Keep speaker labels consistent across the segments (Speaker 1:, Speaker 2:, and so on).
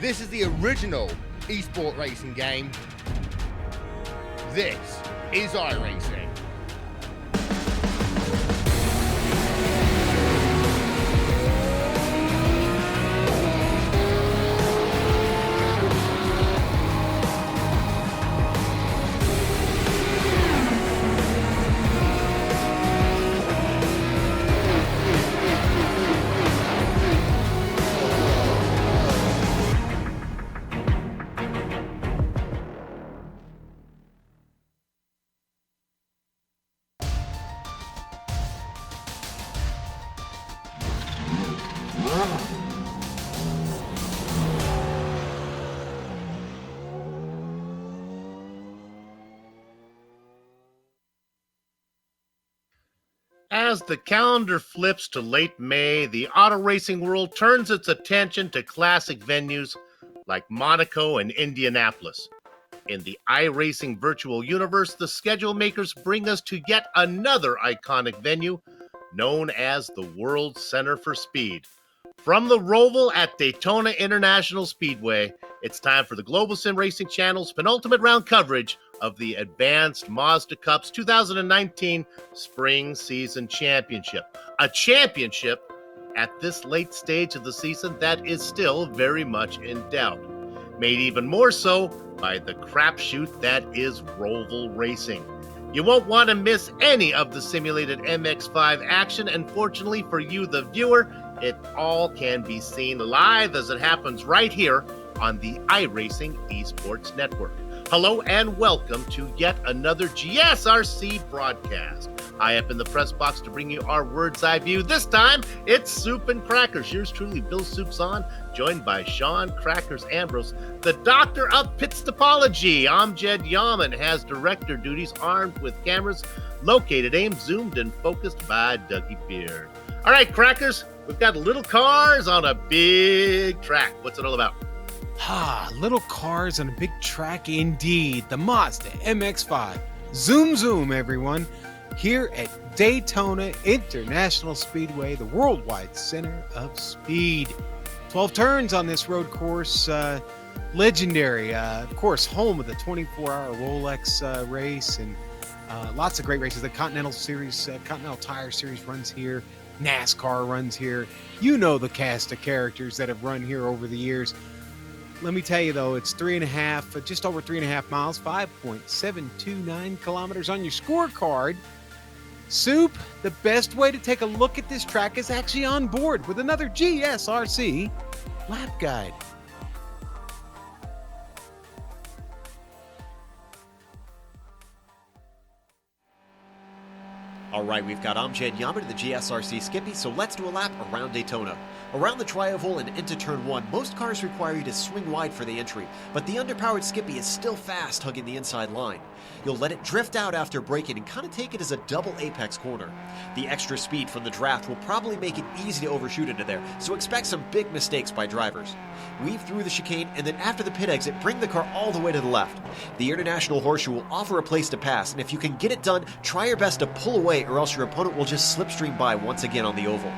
Speaker 1: This is the original esport racing game. This is iRacing.
Speaker 2: As the calendar flips to late May, the auto racing world turns its attention to classic venues like Monaco and Indianapolis. In the iRacing virtual universe, the schedule makers bring us to yet another iconic venue known as the World Center for Speed. From the Roval at Daytona International Speedway, it's time for the Global Sim Racing Channel's penultimate round coverage of the Advanced Mazda Cup's 2019 Spring Season Championship. A championship at this late stage of the season that is still very much in doubt. Made even more so by the crapshoot that is Roval racing. You won't want to miss any of the simulated MX-5 action, and fortunately for you, the viewer, it all can be seen live as it happens right here on the iRacing Esports Network. Hello and welcome to yet another GSRC broadcast. High up in the press box to bring you our Word's Eye view. This time, it's Soup and Crackers. Yours truly, Bill Soups on, joined by Sean Crackers Ambrose, the doctor of pits topology. Amjad Yaman has director duties, armed with cameras, located, aimed, zoomed, and focused by Dougie Beard. All right, Crackers, we've got little cars on a big track. What's it all about?
Speaker 3: Little cars on a big track indeed. The Mazda MX-5. Zoom, zoom, everyone. Here at Daytona International Speedway, the worldwide center of speed. 12 turns on this road course. Legendary. Of course, home of the 24-hour Rolex race and lots of great races. The Continental Series, Continental Tire Series runs here. NASCAR runs here. You know the cast of characters that have run here over the years. Let me tell you, though, it's just over 3.5 miles, 5.729 kilometers on your scorecard. Soup, the best way to take a look at this track is actually on board with another GSRC lap guide.
Speaker 4: All right, we've got Amjad Yaman to the GSRC Skippy, so let's do a lap around Daytona. Around the tri-oval and into turn 1, most cars require you to swing wide for the entry, but the underpowered Skippy is still fast, hugging the inside line. You'll let it drift out after braking and kind of take it as a double apex corner. The extra speed from the draft will probably make it easy to overshoot into there, so expect some big mistakes by drivers. Weave through the chicane, and then after the pit exit, bring the car all the way to the left. The International Horseshoe will offer a place to pass, and if you can get it done, try your best to pull away or else your opponent will just slipstream by once again on the oval.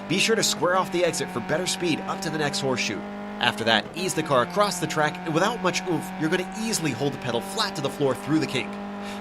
Speaker 4: Be sure to square off the exit for better speed up to the next horseshoe. After that, ease the car across the track, and without much oomph, you're going to easily hold the pedal flat to the floor through the kink.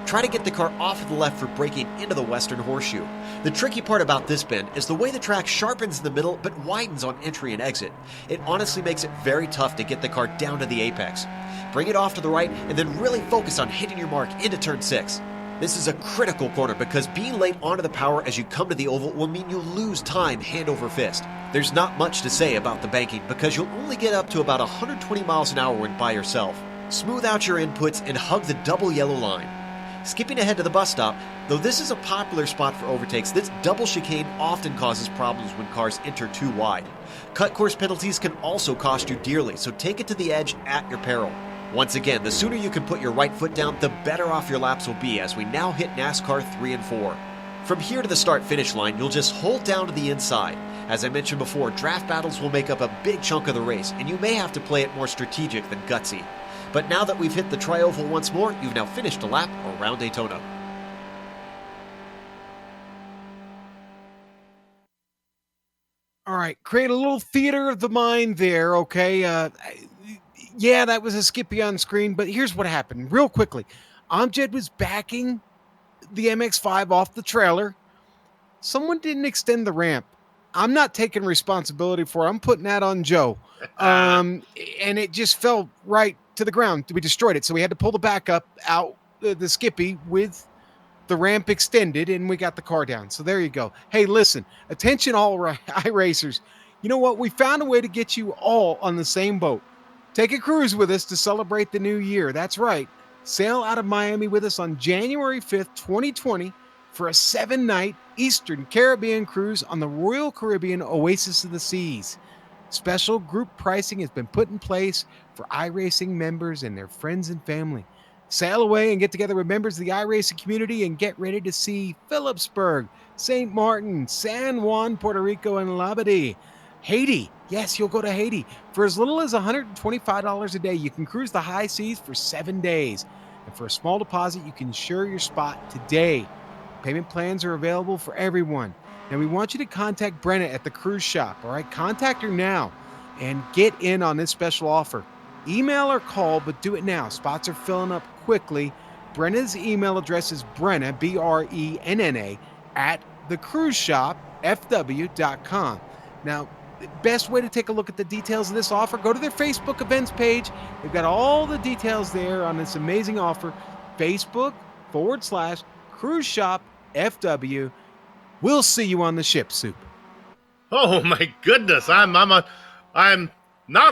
Speaker 4: Try to get the car off of the left for braking into the western horseshoe. The tricky part about this bend is the way the track sharpens in the middle but widens on entry and exit. It honestly makes it very tough to get the car down to the apex. Bring it off to the right and then really focus on hitting your mark into turn 6. This is a critical corner because being late onto the power as you come to the oval will mean you'll lose time hand over fist. There's not much to say about the banking because you'll only get up to about 120 miles an hour when by yourself. Smooth out your inputs and hug the double yellow line. Skipping ahead to the bus stop, though this is a popular spot for overtakes, this double chicane often causes problems when cars enter too wide. Cut course penalties can also cost you dearly, so take it to the edge at your peril. Once again, the sooner you can put your right foot down, the better off your laps will be as we now hit NASCAR 3 and 4. From here to the start-finish line, you'll just hold down to the inside. As I mentioned before, draft battles will make up a big chunk of the race, and you may have to play it more strategic than gutsy. But now that we've hit the tri-oval once more, you've now finished a lap around Daytona.
Speaker 3: All right, create a little theater of the mind there, okay? Yeah, that was a Skippy on screen, but here's what happened real quickly. Amjad was backing the MX-5 off the trailer. Someone didn't extend the ramp. I'm not taking responsibility for it. I'm putting that on Joe. And it just fell right to the ground. We destroyed it. So we had to pull the backup out, the Skippy, with the ramp extended, and we got the car down. So there you go. Hey, listen, attention all iRacers. You know what? We found a way to get you all on the same boat. Take a cruise with us to celebrate the new year. That's right. Sail out of Miami with us on January 5th, 2020 for a 7-night Eastern Caribbean cruise on the Royal Caribbean Oasis of the Seas. Special group pricing has been put in place for iRacing members and their friends and family. Sail away and get together with members of the iRacing community and get ready to see Phillipsburg, St. Martin, San Juan, Puerto Rico, and Labadee. Haiti. Yes, you'll go to Haiti. For as little as $125 a day, you can cruise the high seas for 7 days. And for a small deposit, you can ensure your spot today. Payment plans are available for everyone. Now, we want you to contact Brenna at the cruise shop, all right? Contact her now and get in on this special offer. Email or call, but do it now. Spots are filling up quickly. Brenna's email address is Brenna, BRENNA, at thecruiseshopfw.com. Now, the best way to take a look at the details of this offer, go to their Facebook events page. They've got all the details there on this amazing offer. Facebook.com/Cruise Shop FW. We'll see you on the ship, Soup.
Speaker 2: Oh my goodness, I'm not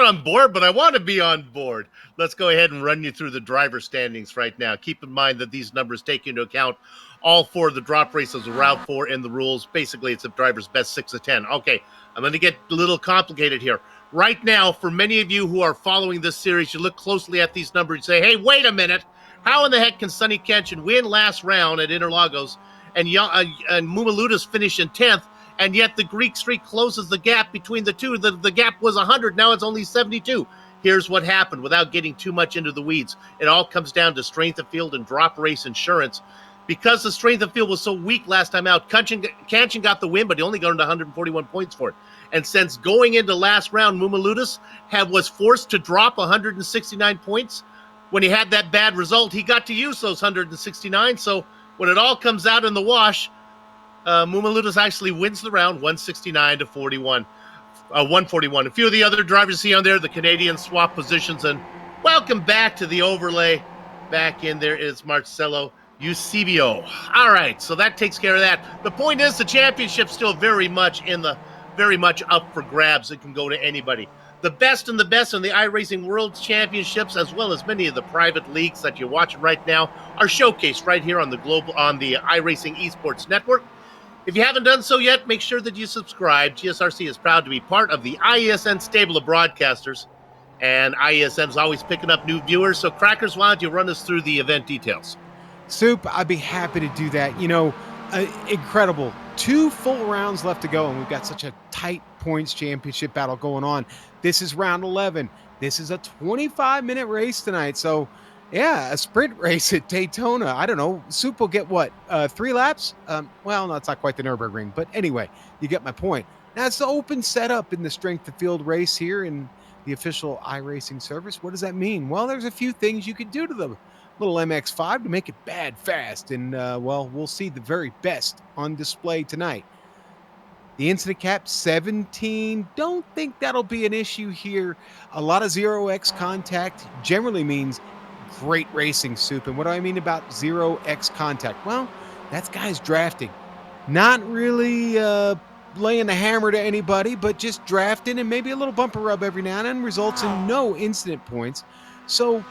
Speaker 2: on board, but I want to be on board. Let's go ahead and run you through the driver standings right now. Keep in mind that these numbers take into account all 4 of the drop races of Route 4 in the rules. Basically, it's a driver's best 6 of 10. Okay, I'm going to get a little complicated here. Right now, for many of you who are following this series, you look closely at these numbers and say, hey, wait a minute. How in the heck can Sonny Kenshin win last round at Interlagos and Mumuludas finish in 10th, and yet the Greek streak closes the gap between the two? The gap was 100, now it's only 72. Here's what happened without getting too much into the weeds. It all comes down to strength of field and drop race insurance. Because the strength of field was so weak last time out, Kenshin got the win, but he only got into 141 points for it. And since going into last round, Mumuludas was forced to drop 169 points. When he had that bad result, he got to use those 169. So when it all comes out in the wash, Mumuludas actually wins the round 169 to 141. A few of the other drivers you see on there, the Canadians swap positions. And welcome back to the overlay. Back in there is Marcelo Eusebio. All right, so that takes care of that. The point is the championship's still very much up for grabs. It can go to anybody. The best in the iRacing World Championships, as well as many of the private leagues that you're watching right now, are showcased right here on the iRacing Esports Network. If you haven't done so yet, make sure that you subscribe. GSRC is proud to be part of the IESN stable of broadcasters, and IESN's always picking up new viewers. So, Crackers, why don't you run us through the event details?
Speaker 3: Soup, I'd be happy to do that. Incredible. 2 full rounds left to go, and we've got such a tight points championship battle going on. This is round 11. This is a 25-minute race tonight. So, yeah, a sprint race at Daytona. I don't know. Soup will get what? 3 laps? Well, no, it's not quite the Nürburgring, but anyway, you get my point. Now, it's the open setup in the strength of field race here in the official iRacing service. What does that mean? Well, there's a few things you could do to the little MX-5 to make it bad fast, and we'll see the very best on display tonight. The incident cap 17. Don't think that'll be an issue here. A lot of 0x contact generally means great racing, Soup. And what do I mean about 0x contact? Well, that's guys drafting, not really laying the hammer to anybody, but just drafting, and maybe a little bumper rub every now and then results in no incident points. So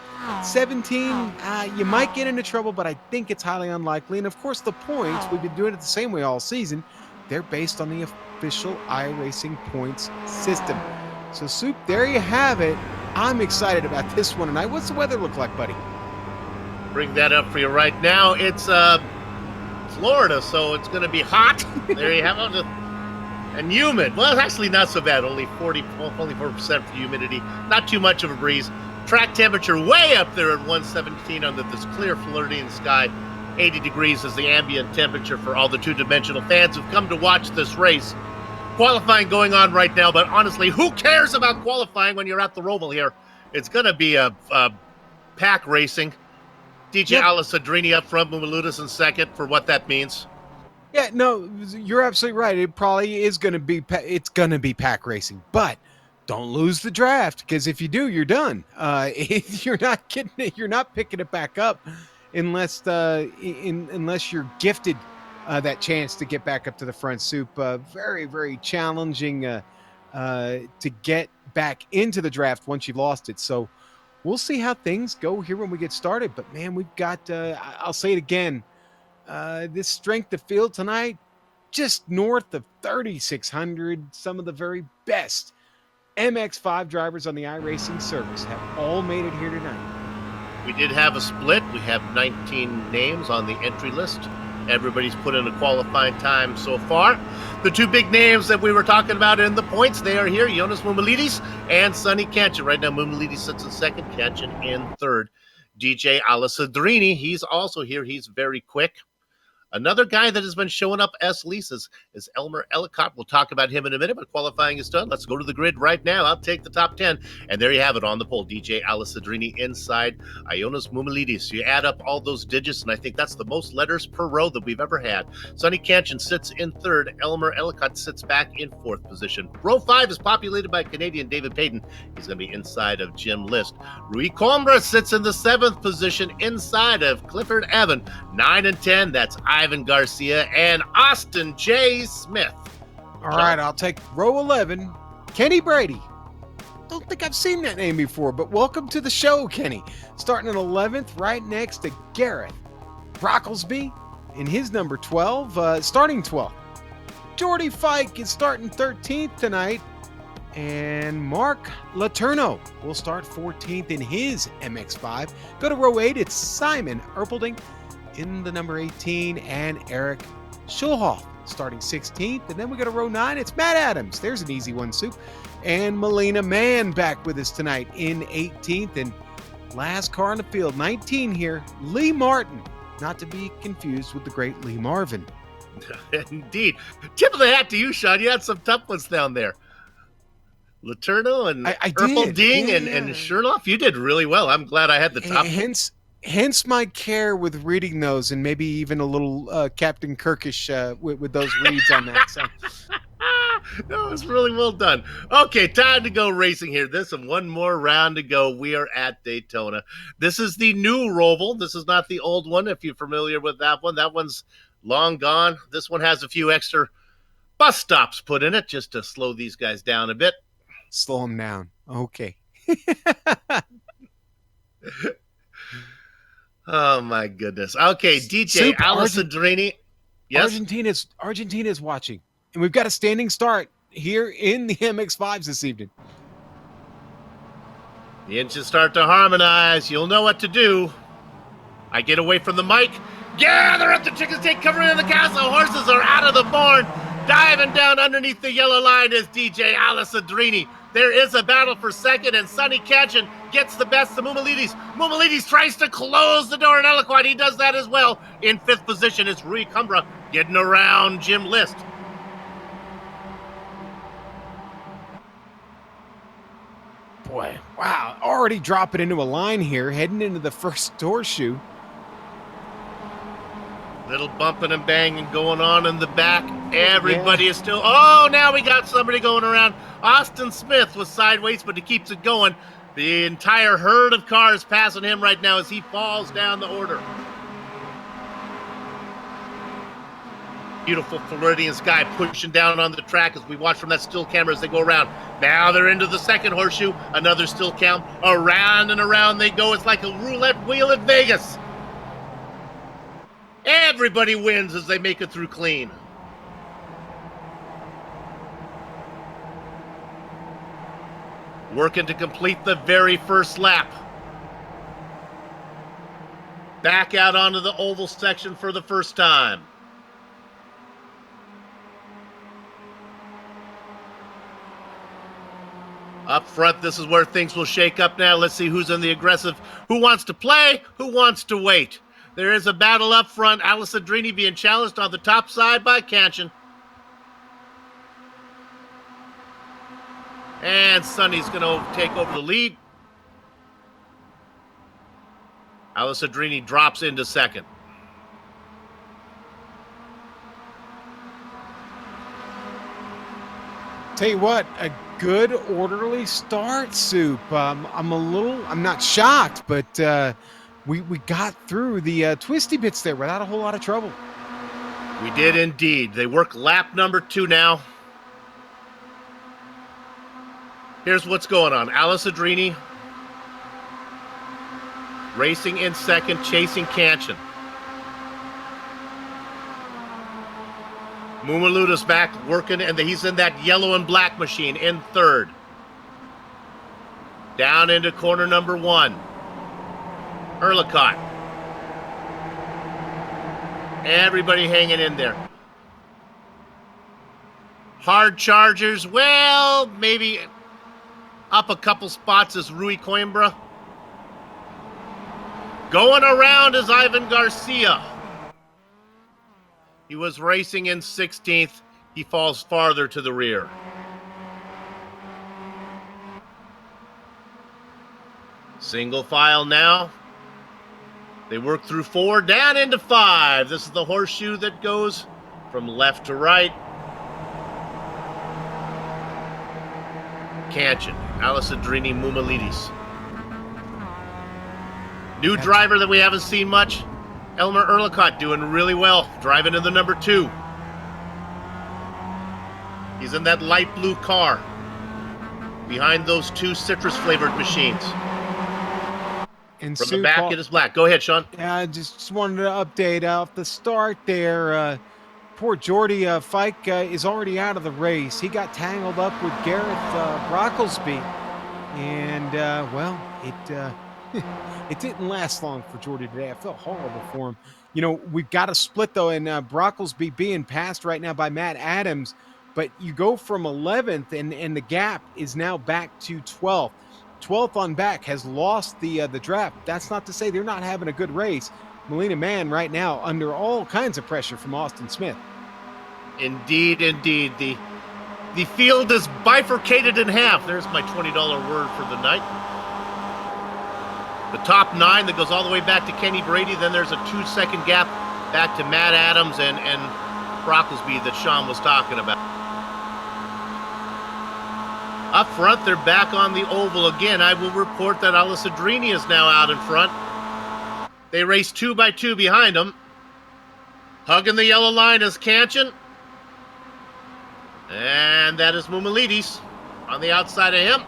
Speaker 3: 17, you might get into trouble, but I think it's highly unlikely. And of course, the points, we've been doing it the same way all season. They're based on the official iRacing points system. So, Soup, there you have it. I'm excited about this one tonight. What's the weather look like, buddy?
Speaker 2: Bring that up for you right now. It's Florida, so it's going to be hot. There you have it. And humid. Well, it's actually not so bad. Only 4% for humidity. Not too much of a breeze. Track temperature way up there at 117 under this clear Floridian sky. 80 degrees is the ambient temperature for all the two-dimensional fans who've come to watch this race. Qualifying going on right now, but honestly, who cares about qualifying when you're at the Roval here? It's going to be a pack racing. DJ
Speaker 3: Yep.
Speaker 2: Alasadrini up front, Mumiludis in second for what that means.
Speaker 3: Yeah, no, you're absolutely right. It probably is going to be. It's going to be pack racing, but don't lose the draft, because if you do, you're done. You're not getting it. You're not picking it back up unless unless you're gifted that chance to get back up to the front. Soup. Very, very challenging to get back into the draft once you lost it. So we'll see how things go here when we get started. But man, we've got. I'll say it again. This strength of field tonight, just north of 3,600. Some of the very best MX-5 drivers on the iRacing service have all made it here tonight.
Speaker 2: We did have a split. We have 19 names on the entry list. Everybody's put in a qualifying time so far. The two big names that we were talking about in the points, they are here, Jonas Mumilidis and Sonny Kanchan. Right now, Mumilidis sits in second, Kanchan in third. DJ Alasadrini, he's also here. He's very quick. Another guy that has been showing up as leases is Elmer Ellicott. We'll talk about him in a minute, but qualifying is done. Let's go to the grid right now. I'll take the top 10. And there you have it on the pole. DJ Alasadrini inside Ionas Mumilidis. You add up all those digits, and I think that's the most letters per row that we've ever had. Sonny Kanchan sits in third. Elmer Ellicott sits back in fourth position. Row 5 is populated by Canadian David Payton. He's going to be inside of Jim List. Rui Coimbra sits in the 7th position inside of Clifford Evan. 9 and 10, that's Ivan Garcia and Austin J. Smith.
Speaker 3: All right, I'll take row 11, Kenney Brady. Don't think I've seen that name before, but welcome to the show, Kenny. Starting at 11th, right next to Gareth Brocklesby in his number 12, starting 12th. Jordy Fike is starting 13th tonight, and Mark Letourneau will start 14th in his MX-5. Go to row 8, it's Simon Erpelding in the number 18, and Eric Schulhoff starting 16th. And then we go to row 9, it's Matt Adams. There's an easy one, Soup. And Melina Mann back with us tonight in 18th. And last car in the field, 19 here, Lee Martin. Not to be confused with the great Lee Marvin.
Speaker 2: Indeed. Tip of the hat to you, Sean. You had some tough ones down there. Letourneau and Erpelding and Schulhoff. You did really well. I'm glad I had the top.
Speaker 3: Hence my care with reading those, and maybe even a little Captain Kirkish with those reads on that. So.
Speaker 2: That was really well done. Okay, time to go racing here. This and one more round to go. We are at Daytona. This is the new Roval. This is not the old one, if you're familiar with that one. That one's long gone. This one has a few extra bus stops put in it just to slow these guys down a bit.
Speaker 3: Slow them down. Okay.
Speaker 2: Oh, my goodness. Okay, DJ Alasadrini. Yes?
Speaker 3: Argentina's watching. And we've got a standing start here in the MX-5s this evening.
Speaker 2: The engines start to harmonize. You'll know what to do. I get away from the mic. Gather up the chickens, take cover in the castle. Horses are out of the barn. Diving down underneath the yellow line is DJ Alasadrini. There is a battle for second, and Sonny Kanchan gets the best of Mumilidis. Mumilidis tries to close the door, and Eloquent, he does that as well. In 5th position, it's Rui Coimbra getting around Jim List.
Speaker 3: Boy, wow. Already dropping into a line here, heading into the first horseshoe.
Speaker 2: Little bumping and banging going on in the back. Everybody is still... Oh, now we got somebody going around. Austin Smith was sideways, but he keeps it going. The entire herd of cars passing him right now as he falls down the order. Beautiful Floridian sky pushing down on the track as we watch from that still camera as they go around. Now they're into the second horseshoe. Another still count. Around and around they go. It's like a roulette wheel at Vegas. Everybody wins as they make it through clean. Working to complete the very first lap. Back out onto the oval section for the first time. Up front, this is where things will shake up now. Let's see who's in the aggressive. Who wants to play? Who wants to wait? There is a battle up front. Alasadrini being challenged on the top side by Kanchan. And Sonny's going to take over the lead. Alessadrini drops into second.
Speaker 3: Tell you what, a good orderly start, Soup. I'm not shocked, but we got through the twisty bits there without a whole lot of trouble.
Speaker 2: We did indeed. They work lap number 2 now. Here's what's going on. Alessadrini racing in second, chasing Kanchan. Mumaluta's back working, and he's in that yellow and black machine in third. Down into corner number 1. Erlicott. Everybody hanging in there. Hard Chargers, well, maybe up a couple spots is Rui Coimbra. Going around is Ivan Garcia. He was racing in 16th. He falls farther to the rear. Single file now. They work through 4, down into 5. This is the horseshoe that goes from left to right. Kanchan, Alessadrini, Mumalidis. New driver that we haven't seen much. Elmer Erlicott doing really well, driving in the number 2. He's in that light blue car behind those 2 citrus-flavored machines.
Speaker 3: And
Speaker 2: from the back, it is black. Go ahead, Sean.
Speaker 3: Yeah, I just wanted to update off the start there. Poor Jordy Fike is already out of the race. He got tangled up with Gareth Brocklesby. And, well, it didn't last long for Jordy today. I felt horrible for him. You know, we've got a split, though, and Brocklesby being passed right now by Matt Adams. But you go from 11th, and the gap is now back to 12th. 12th on back has lost the draft. That's not to say they're not having a good race. Molina Mann right now under all kinds of pressure from Austin Smith.
Speaker 2: Indeed, indeed. The field is bifurcated in half. There's my $20 word for the night. The top 9 that goes all the way back to Kenney Brady. Then there's a 2-second gap back to Matt Adams and Brocklesby that Sean was talking about. Up front, they're back on the oval again. I will report that Alessadrini is now out in front. They race 2 by 2 behind him. Hugging the yellow line is Kanchan. And that is Mumalidis on the outside of him.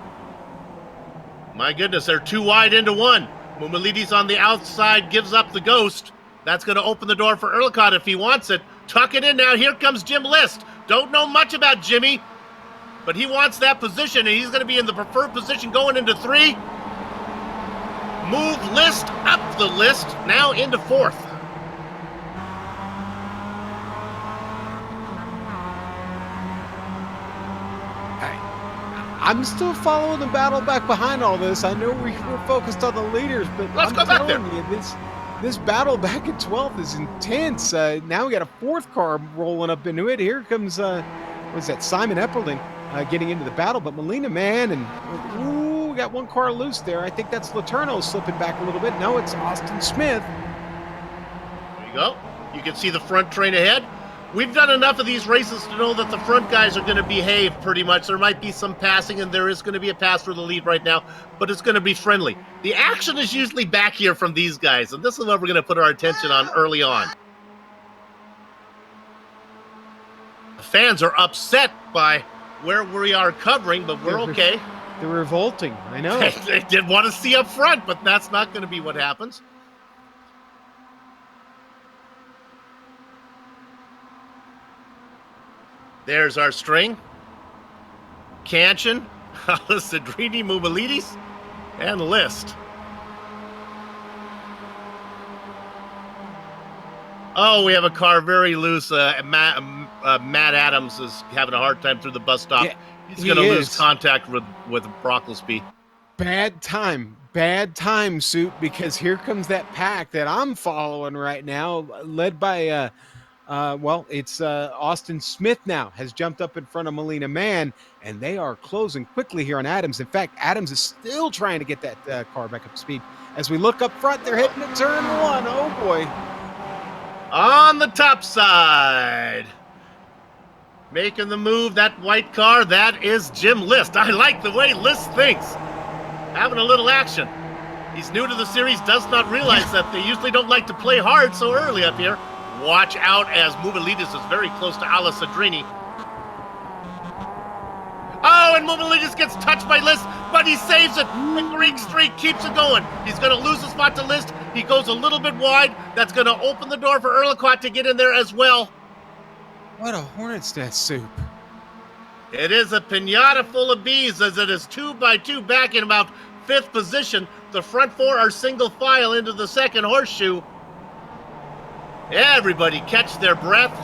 Speaker 2: My goodness, they're 2 wide into 1. Mumalidis on the outside gives up the ghost. That's going to open the door for Erlicott if he wants it. Tuck it in now. Here comes Jim List. Don't know much about Jimmy, but he wants that position, and he's going to be in the preferred position going into 3. Move List up the list, now into 4th.
Speaker 3: I'm still following the battle back behind all this. I know we're focused on the leaders, but
Speaker 2: Let's go back there.
Speaker 3: This battle back at 12th is intense. Now we got a 4th car rolling up into it. Here comes, what's that, Simon Epperling getting into the battle, but Molina Mann, and ooh, we got 1 car loose there. I think that's Letourneau slipping back a little bit. No, it's Austin Smith.
Speaker 2: There you go. You can see the front train ahead. We've done enough of these races to know that the front guys are going to behave pretty much. There might be some passing, and there is going to be a pass for the lead right now, but it's going to be friendly. The action is usually back here from these guys, and this is what we're going to put our attention on early on. The fans are upset by where we are covering, but we're okay.
Speaker 3: They're revolting, I know.
Speaker 2: They did want to see up front, but that's not going to be what happens. There's our string. Kanchan, Alessadrini, Mumalidis, and List. Oh, we have a car very loose. Matt Adams is having a hard time through the bus stop.
Speaker 3: Yeah,
Speaker 2: he's going to lose contact with Brocklesby.
Speaker 3: Bad time, Soup, because here comes that pack that I'm following right now, led by it's Austin Smith now has jumped up in front of Molina Mann, and they are closing quickly here on Adams. In fact, Adams is still trying to get that car back up to speed. As we look up front, they're hitting a turn one. Oh boy.
Speaker 2: On the top side. Making the move, that white car, that is Jim List. I like the way List thinks. Having a little action. He's new to the series, does not realize that they usually don't like to play hard so early up here. Watch out as Mumilidis is very close to Alessadrini. Oh, and Mumilidis gets touched by List, but he saves it. The Greek streak keeps it going. He's going to lose the spot to List. He goes a little bit wide. That's going to open the door for Erliquat to get in there as well.
Speaker 3: What a hornet's nest soup.
Speaker 2: It is a pinata full of bees as it is 2x2 back in about 5th position. The front 4 are single file into the second horseshoe. Everybody catch their breath.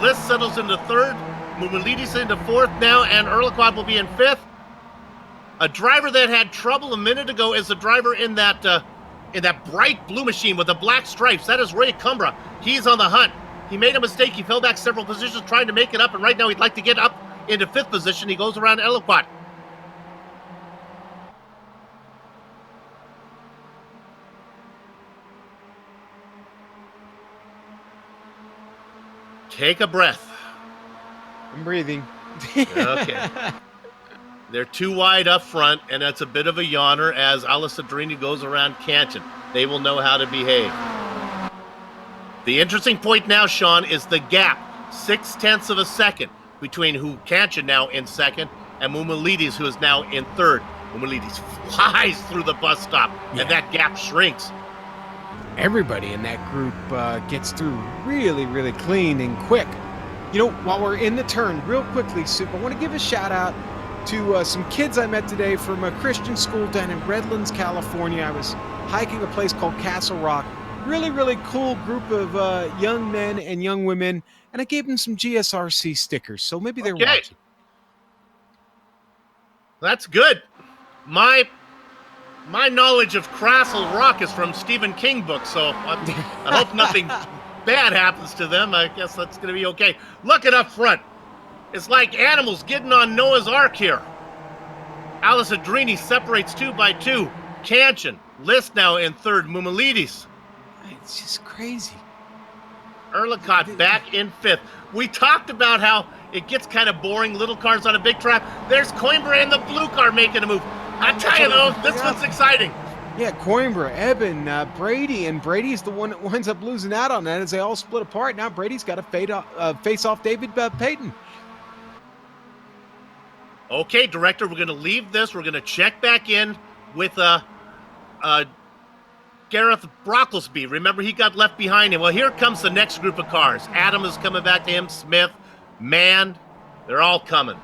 Speaker 2: List settles into 3rd. Mumilidis into 4th now, and Erliquat will be in 5th. A driver that had trouble a minute ago is a driver in that bright blue machine with the black stripes. That is Ray Cumbra. He's on the hunt. He made a mistake. He fell back several positions trying to make it up, and right now he'd like to get up into 5th position. He goes around Erliquat. Take a breath.
Speaker 3: I'm breathing.
Speaker 2: Okay. They're too wide up front, and that's a bit of a yawner as Alessadrini goes around Canton. They will know how to behave. The interesting point now, Sean, is the gap. 0.6 of a second between Canton now in 2nd and Mumilidis, who is now in 3rd. Mumilidis flies through the bus stop, and that gap shrinks.
Speaker 3: Everybody in that group gets through really, really clean and quick. You know, while we're in the turn, real quickly, Soup, I want to give a shout out to some kids I met today from a Christian school down in Redlands, California. I was hiking a place called Castle Rock. Really, really cool group of young men and young women, and I gave them some GSRC stickers, so maybe they're watching.
Speaker 2: That's good. My knowledge of Castle Rock is from Stephen King books, so I hope nothing bad happens to them. I guess that's going to be okay. Look it up front. It's like animals getting on Noah's Ark here. Alessadrini separates 2x2. Canton, List now in 3rd. Mumilidis.
Speaker 3: It's just crazy.
Speaker 2: Erliquat back in 5th. We talked about how it gets kind of boring, little cars on a big track. There's Coimbra in the blue car making a move. I tell you though, this one's exciting.
Speaker 3: Yeah, Coimbra, Eben, Brady, and Brady's the one that winds up losing out on that as they all split apart. Now Brady's got to face off David Payton.
Speaker 2: Okay, director, we're going to leave this. We're going to check back in with Gareth Brocklesby. Remember, he got left behind him. Well, here comes the next group of cars. Adam is coming back to him. Smith, Mann, they're all coming.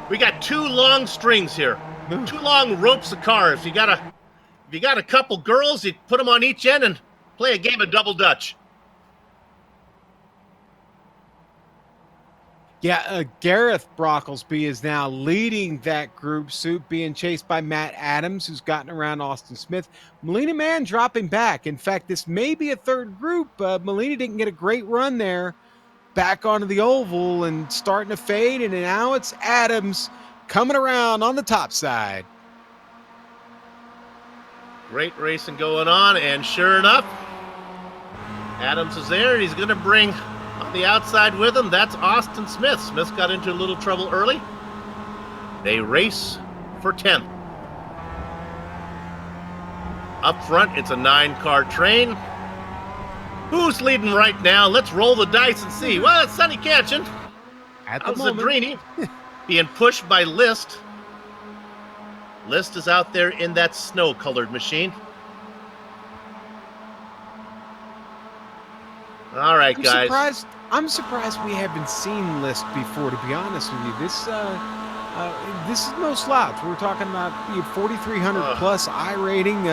Speaker 2: We got 2 long strings here. 2 long ropes of cars. If you got a couple girls, you put them on each end and play a game of double dutch.
Speaker 3: Yeah, Gareth Brocklesby is now leading that group, Soup, being chased by Matt Adams, who's gotten around Austin Smith. Molina Mann dropping back. In fact, this may be a 3rd group. Molina didn't get a great run there. Back onto the oval and starting to fade, and now it's Adams coming around on the top side.
Speaker 2: Great racing going on, and sure enough, Adams is there, and he's going to bring on the outside with him. That's Austin Smith. Smith got into a little trouble early. They race for 10th. Up front, it's a 9-car train. Who's leading right now? Let's roll the dice and see. Well, it's Sonny Canton.
Speaker 3: At the moment.
Speaker 2: Being pushed by List. List is out there in that snow-colored machine. All right, guys.
Speaker 3: I'm surprised we haven't seen List before, to be honest with you. This is no slouch. We're talking about 4,300 plus I rating.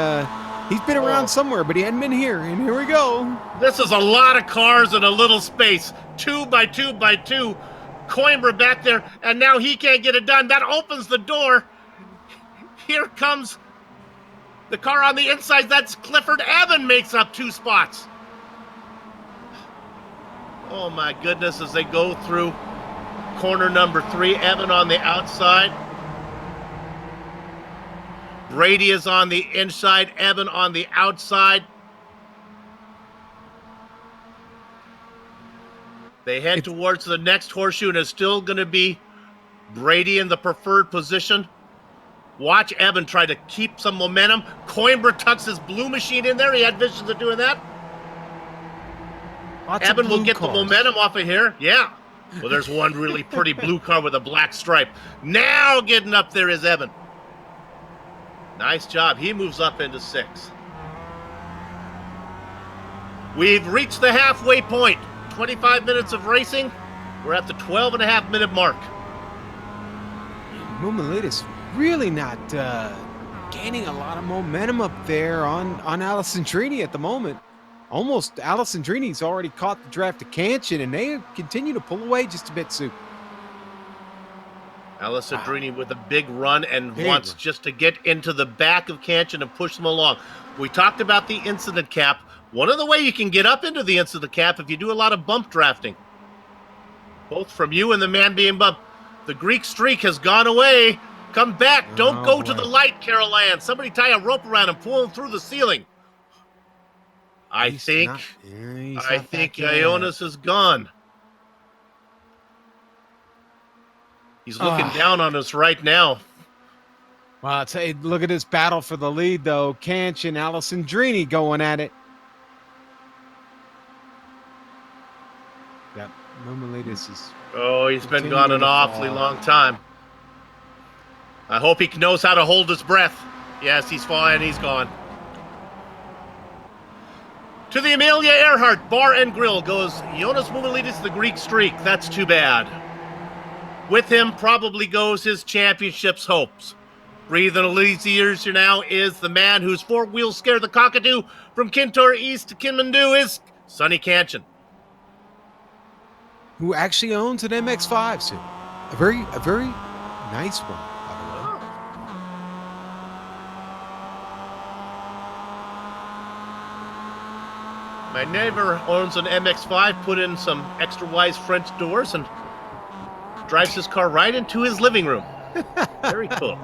Speaker 3: He's been around somewhere, but he hadn't been here, and here we go.
Speaker 2: This is a lot of cars in a little space. 2x2x2. Coimbra back there, and now he can't get it done. That opens the door. Here comes the car on the inside. That's Clifford. Evan makes up 2 spots. Oh, my goodness, as they go through corner number 3. Evan on the outside. Brady is on the inside, Evan on the outside. They head towards the next horseshoe, and it's still going to be Brady in the preferred position. Watch Evan try to keep some momentum. Coimbra tucks his blue machine in there. He had visions of doing that. Evan will get the momentum off of here. Yeah. Well, there's one really pretty blue car with a black stripe. Now getting up there is Evan. Nice job. He moves up into 6. We've reached the halfway point. 25 minutes of racing. We're at the 12.5-minute mark.
Speaker 3: Mumalides really not gaining a lot of momentum up there on Alessandrini at the moment. Almost Alessandrini's already caught the draft to Kanchan, and they continue to pull away just a bit, Sue.
Speaker 2: Alessandrini with a big run and wants just to get into the back of Kanchan and push them along. We talked about the incident cap. One of the way you can get up into the incident cap if you do a lot of bump drafting. Both from you and the man being bumped. The Greek streak has gone away. Come back. Don't go to the light, Carol Ann. Somebody tie a rope around him, pull him through the ceiling. I think Ioannis is gone. He's looking down on us right now.
Speaker 3: Well, look at this battle for the lead, though. Kanchan, Alessandrini going at it. Yep, Mumalides is...
Speaker 2: Oh, he's been gone an awfully long time. I hope he knows how to hold his breath. Yes, he's fine. He's gone. To the Amelia Earhart Bar and Grill goes Jonas Mumalides, the Greek streak. That's too bad. With him probably goes his championship's hopes. Breathing a little easier now is the man whose 4 wheels scare the cockatoo from Kintore East to Kinmandu is Sonny Kanchan.
Speaker 3: Who actually owns an MX-5, Sue. A very nice one, by
Speaker 2: the way. My neighbor owns an MX-5, put in some extra wise French doors, and drives his car right into his living room. Very cool.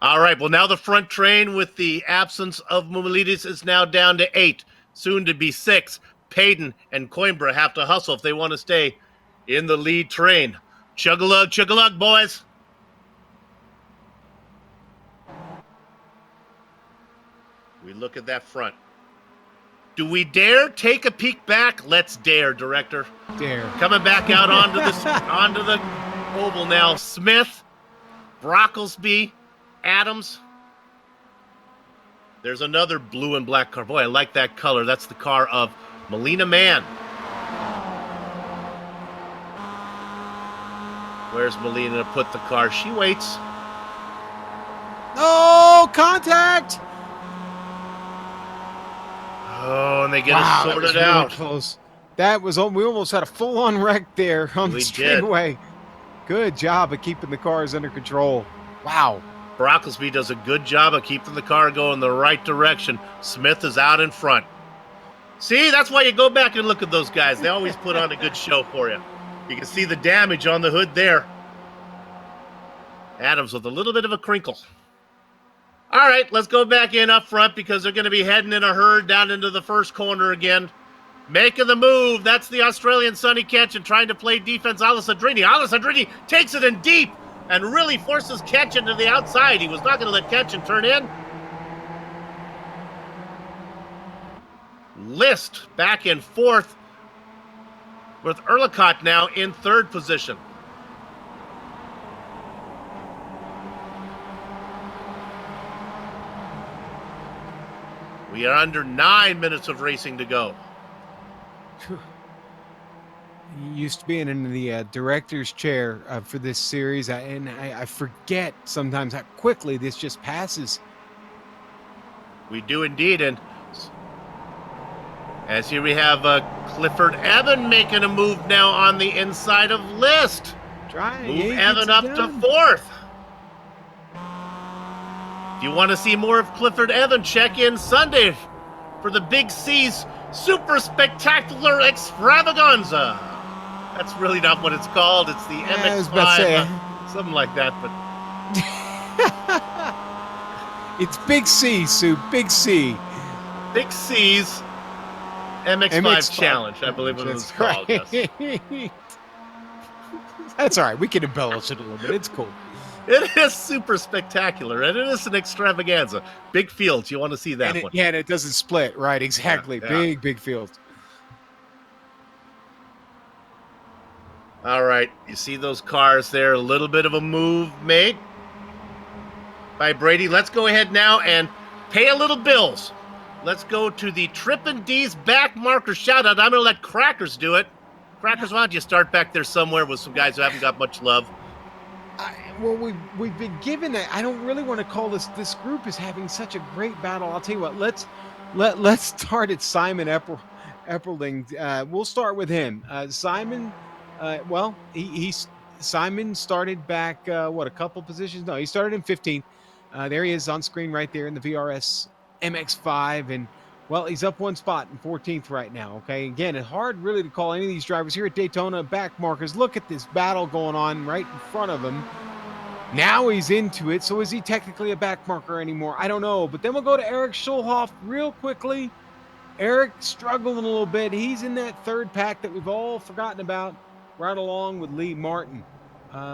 Speaker 2: All right, well, now the front train with the absence of Mumalides is now down to 8, soon to be 6. Payton and Coimbra have to hustle if they want to stay in the lead train. Chug-a-lug, boys. We look at that front. Do we dare take a peek back? Let's dare, director.
Speaker 3: Dare.
Speaker 2: Coming back out onto the oval now. Smith, Brocklesby, Adams. There's another blue and black car. Boy, I like that color. That's the car of Melina Mann. Where's Melina to put the car? She waits.
Speaker 3: Oh, contact!
Speaker 2: Oh, and they get it sorted out.
Speaker 3: Really close. That was, we almost had a full-on wreck there on the straightaway. Good job of keeping the cars under control. Wow.
Speaker 2: Brocklesby does a good job of keeping the car going the right direction. Smith is out in front. See, that's why you go back and look at those guys. They always put on a good show for you. You can see the damage on the hood there. Adams with a little bit of a crinkle. All right, let's go back in up front because they're going to be heading in a herd down into the first corner again. Making the move. That's the Australian Sonny Kanchan trying to play defense. Alessandrini. Alessandrini takes it in deep and really forces Kanchan to the outside. He was not going to let Kanchan turn in. List back in fourth with Erlicott now in third position. We are under 9 minutes of racing to go.
Speaker 3: Used to be in the director's chair for this series, and I forget sometimes how quickly this just passes.
Speaker 2: We do indeed, and as here we have Clifford Evan making a move now on the inside of List. Move Evan up to fourth. If you want to see more of Clifford Evan, check in Sunday for the Big C's Super Spectacular Extravaganza That's really not what it's called. It's the
Speaker 3: I was
Speaker 2: MX-5,
Speaker 3: about to say.
Speaker 2: something like that. But
Speaker 3: It's Big C, Sue. Big C.
Speaker 2: Big C's MX-5 Challenge, I believe it was called.
Speaker 3: Right.
Speaker 2: Yes.
Speaker 3: That's all right. We can embellish it a little bit. It's cool.
Speaker 2: It is super spectacular, and it is an extravaganza. Big fields. You want to see that one.
Speaker 3: And it doesn't split. Right, exactly.
Speaker 2: Yeah.
Speaker 3: Big field.
Speaker 2: All right. You see those cars there. A little bit of a move made by Brady. Let's go ahead now and pay a little bills. Let's go to the Trippin' D's back marker shout out. I'm going to let Crackers do it. Crackers, why don't you start back there somewhere with some guys who haven't got much love?
Speaker 3: Well, we've been given that. I don't really want to call this group is having such a great battle. I'll tell you what. Let's start at Simon Epperling. We'll start with him. Simon. Simon started back a couple positions. No, he started in 15th. There he is on screen right there in the VRS MX-5, and well, he's up one spot in 14th right now. Okay, again, it's hard really to call any of these drivers here at Daytona back markers. Look at this battle going on right in front of him. Now he's into it. So is he technically a back marker anymore? I don't know. But then we'll go to Eric Schulhoff real quickly. Eric struggling a little bit. He's in that third pack that we've all forgotten about, right along with Lee Martin.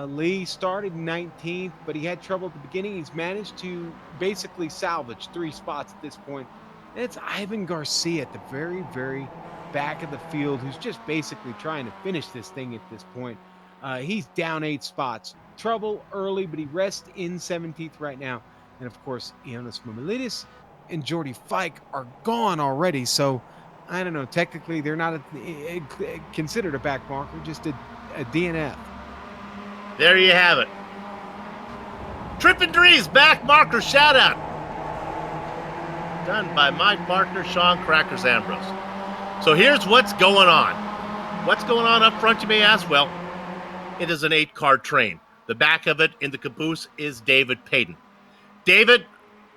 Speaker 3: Lee started 19th, but he had trouble at the beginning. He's managed to basically salvage 3 spots at this point. And it's Ivan Garcia at the very, very back of the field, who's just basically trying to finish this thing at this point. He's down 8 spots. Trouble early, but he rests in 17th right now. And of course, Ioannis Mamilidis and Jordy Fike are gone already. So I don't know. Technically, they're not considered a back marker, just a DNF.
Speaker 2: There you have it. Trippin' Drees back marker shout out. Done by my partner, Sean Crackers Ambrose. So here's what's going on. What's going on up front, you may ask? Well, it is an 8-car train. The back of it in the caboose is David Payton. David,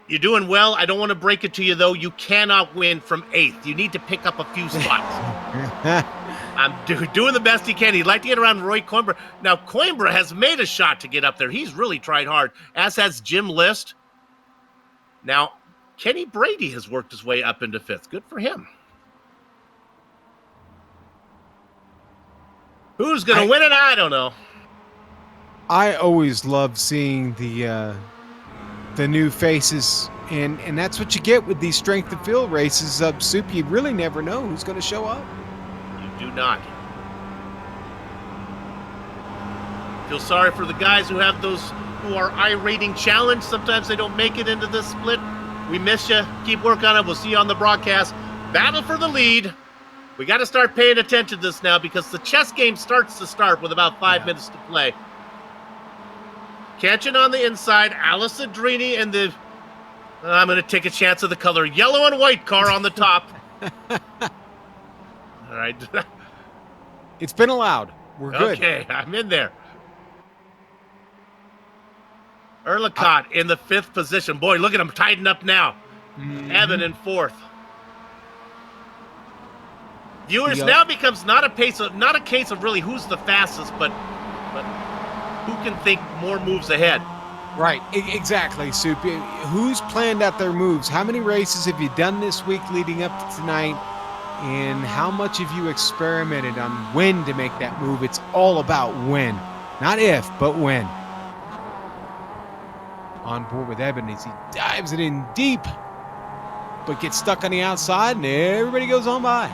Speaker 2: you're doing well. I don't want to break it to you, though. You cannot win from 8th. You need to pick up a few spots. I'm doing the best he can. He'd like to get around Roy Coimbra. Now, Coimbra has made a shot to get up there. He's really tried hard, as has Jim List. Now, Kenney Brady has worked his way up into 5th. Good for him. Who's going to win it? I don't know.
Speaker 3: I always love seeing the new faces, and that's what you get with these strength of field races. Soup, you really never know who's going to show up.
Speaker 2: You do not. Feel sorry for the guys who have those who are I-rating challenged. Sometimes they don't make it into this split. We miss you. Keep working on it. We'll see you on the broadcast. Battle for the lead. We got to start paying attention to this now because the chess game starts to start with about 5 minutes to play. Catching on the inside, Alice Adrini and the... I'm going to take a chance of the color yellow and white car on the top. All right.
Speaker 3: It's been allowed. We're good.
Speaker 2: Okay, I'm in there. Erlicott in the 5th position. Boy, look at him tighten up now. Mm-hmm. Evan in 4th. Viewers, now becomes not a case of really who's the fastest, but who can think more moves ahead.
Speaker 3: Right, exactly, Soup. Who's planned out their moves? How many races have you done this week leading up to tonight? And how much have you experimented on when to make that move? It's all about when. Not if, but when. On board with Evan as he dives it in deep, but gets stuck on the outside, and everybody goes on by.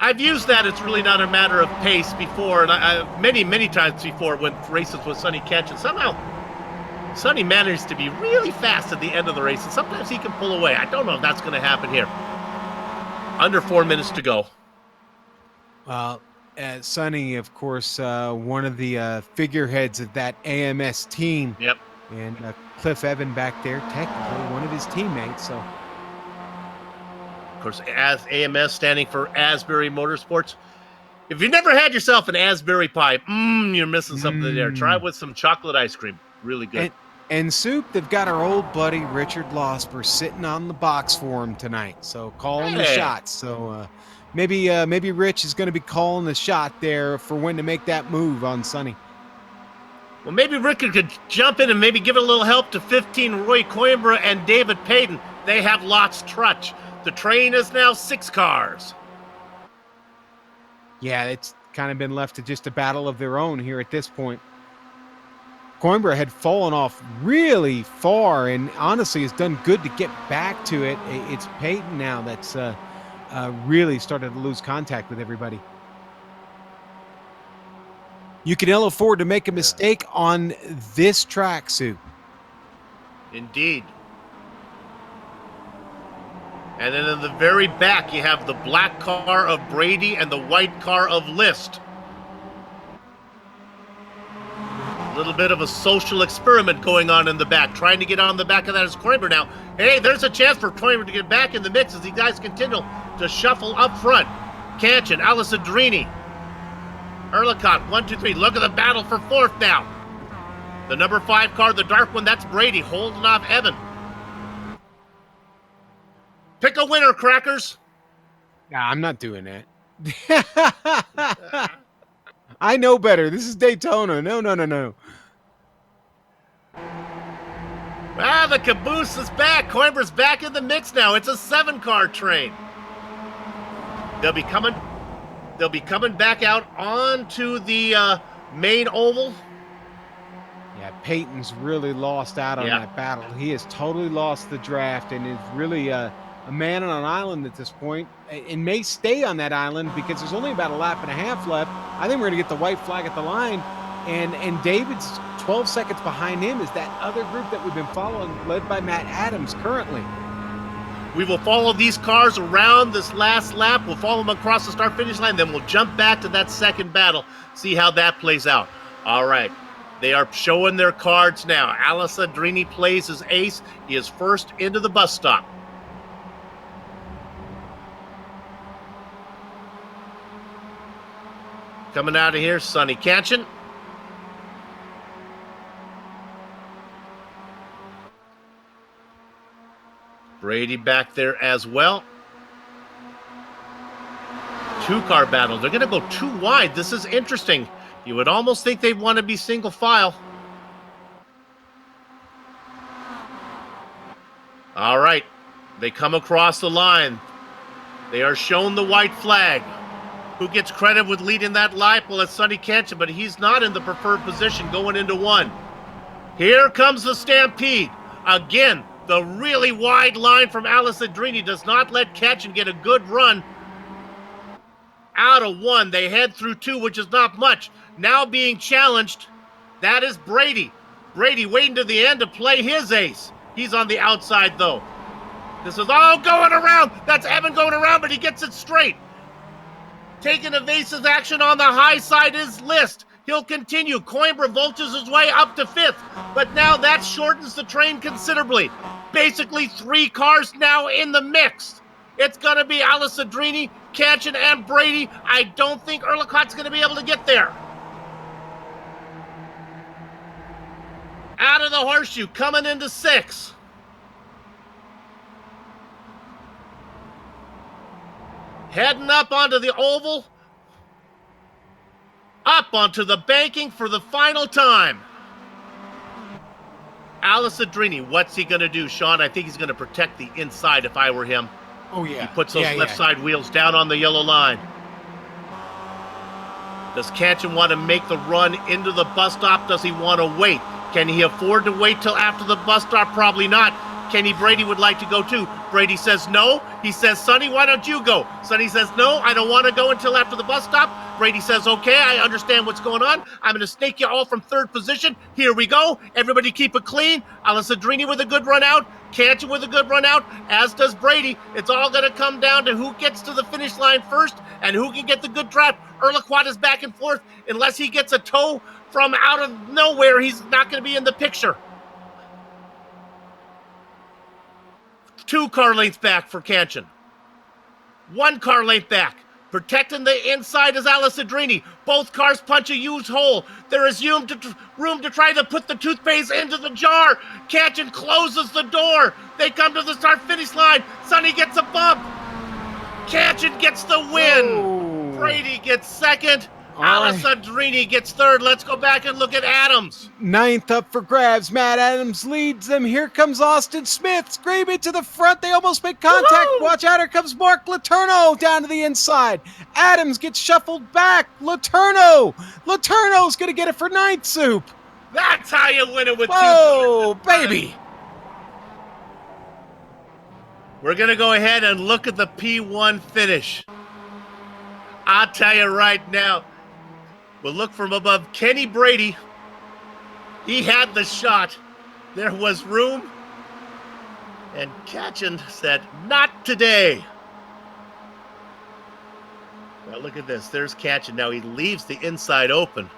Speaker 2: I've used that. It's really not a matter of pace before, and I many times before when races with Sonny Ketch, and somehow Sonny manages to be really fast at the end of the race, and sometimes he can pull away. I don't know if that's going to happen here. Under 4 minutes to go.
Speaker 3: Sonny, of course, one of the figureheads of that AMS team.
Speaker 2: Yep.
Speaker 3: And Cliff Evan back there, technically one of his teammates. So,
Speaker 2: of course, as AMS standing for Asbury Motorsports. If you've never had yourself an Asbury pie, you're missing something there. Try it with some chocolate ice cream. Really good.
Speaker 3: And Soup, they've got our old buddy Richard Losper sitting on the box for him tonight. So calling the shots. So maybe Rich is going to be calling the shot there for when to make that move on Sonny.
Speaker 2: Well, maybe Rick could jump in and maybe give a little help to 15 Roy Coimbra and David Payton. They have lost touch. The train is now 6 cars.
Speaker 3: Yeah, it's kind of been left to just a battle of their own here at this point. Coimbra had fallen off really far and honestly has done good to get back to it. It's Payton now that's really started to lose contact with everybody. You can ill afford to make a mistake on this track, Sue.
Speaker 2: Indeed. And then in the very back, you have the black car of Brady and the white car of List. A little bit of a social experiment going on in the back. Trying to get on the back of that is Coimbra now. Hey, there's a chance for Coimbra to get back in the mix as these guys continue to shuffle up front. Canchin, Alessadrini, Erlicott, 1, 2, 3. Look at the battle for 4th now. The number 5 car, the dark one, that's Brady holding off Evan. Pick a winner, Crackers.
Speaker 3: Nah, I'm not doing that. I know better. This is Daytona. No.
Speaker 2: Ah, the caboose is back. Coimbra's back in the mix now. It's a 7-car train. They'll be coming back out onto the main oval.
Speaker 3: Yeah, Payton's really lost out on that battle. He has totally lost the draft and is really a man on an island at this point, and may stay on that island because there's only about a lap and a half left. I think we're going to get the white flag at the line, and David's 12 seconds behind him is that other group that we've been following, led by Matt Adams currently.
Speaker 2: We will follow these cars around this last lap. We'll follow them across the start-finish line, then we'll jump back to that second battle, see how that plays out. All right. They are showing their cards now. Alessadrini plays his ace. He is first into the bus stop. Coming out of here, Sonny Canchin. Brady back there as well. 2-car battle. They're going to go 2 wide. This is interesting. You would almost think they'd want to be single file. All right. They come across the line. They are shown the white flag. Who gets credit with leading that lap? Well, it's Sonny Canchin, but he's not in the preferred position going into 1. Here comes the stampede. Again, the really wide line from Alessadrini does not let Canchin get a good run. Out of 1, they head through 2, which is not much. Now being challenged, that is Brady. Brady waiting to the end to play his ace. He's on the outside, though. This is all going around. That's Evan going around, but he gets it straight. Taking evasive action on the high side is List. He'll continue. Coimbra vultures his way up to 5th, but now that shortens the train considerably. Basically 3 cars now in the mix. It's going to be Alessadrini, Canchin, and Brady. I don't think Erlicott's going to be able to get there. Out of the horseshoe, coming into 6. Heading up onto the oval. Up onto the banking for the final time. Alessadrini, what's he going to do, Sean? I think he's going to protect the inside if I were him.
Speaker 3: Oh, yeah.
Speaker 2: He puts those left side wheels down on the yellow line. Does Canchin want to make the run into the bus stop? Does he want to wait? Can he afford to wait till after the bus stop? Probably not. Kenney Brady would like to go too. Brady says no. He says, Sonny, why don't you go? Sonny says, no, I don't want to go until after the bus stop. Brady says, okay, I understand what's going on. I'm going to snake you all from 3rd position. Here we go. Everybody keep it clean. Alessadrini with a good run out. Canchin with a good run out, as does Brady. It's all going to come down to who gets to the finish line first and who can get the good draft. Erlicott is back and forth. Unless he gets a tow from out of nowhere, he's not going to be in the picture. 2 car lengths back for Canchin. 1 car length back. Protecting the inside is Alessadrini. Both cars punch a huge hole. There is room to try to put the toothpaste into the jar. Canchin closes the door. They come to the start-finish line. Sonny gets a bump. Katchen gets the win.
Speaker 3: Oh.
Speaker 2: Brady gets second.
Speaker 3: All right.
Speaker 2: Alessandrini gets third. Let's go back and look at Adams.
Speaker 3: Ninth up for grabs. Matt Adams leads them. Here comes Austin Smith. Screaming to the front. They almost make contact.
Speaker 2: Woo-hoo!
Speaker 3: Watch out. Here comes Mark Letourneau down to the inside. Adams gets shuffled back. Letourneau's going to get it for ninth soup.
Speaker 2: That's how you win it with
Speaker 3: Whoa, baby.
Speaker 2: We're going to go ahead and look at the P1 finish. I'll tell you right now, we'll look from above. Kenney Brady, he had the shot. There was room. And Katchen said, not today. Now look at this. There's Katchen. Now he leaves the inside open.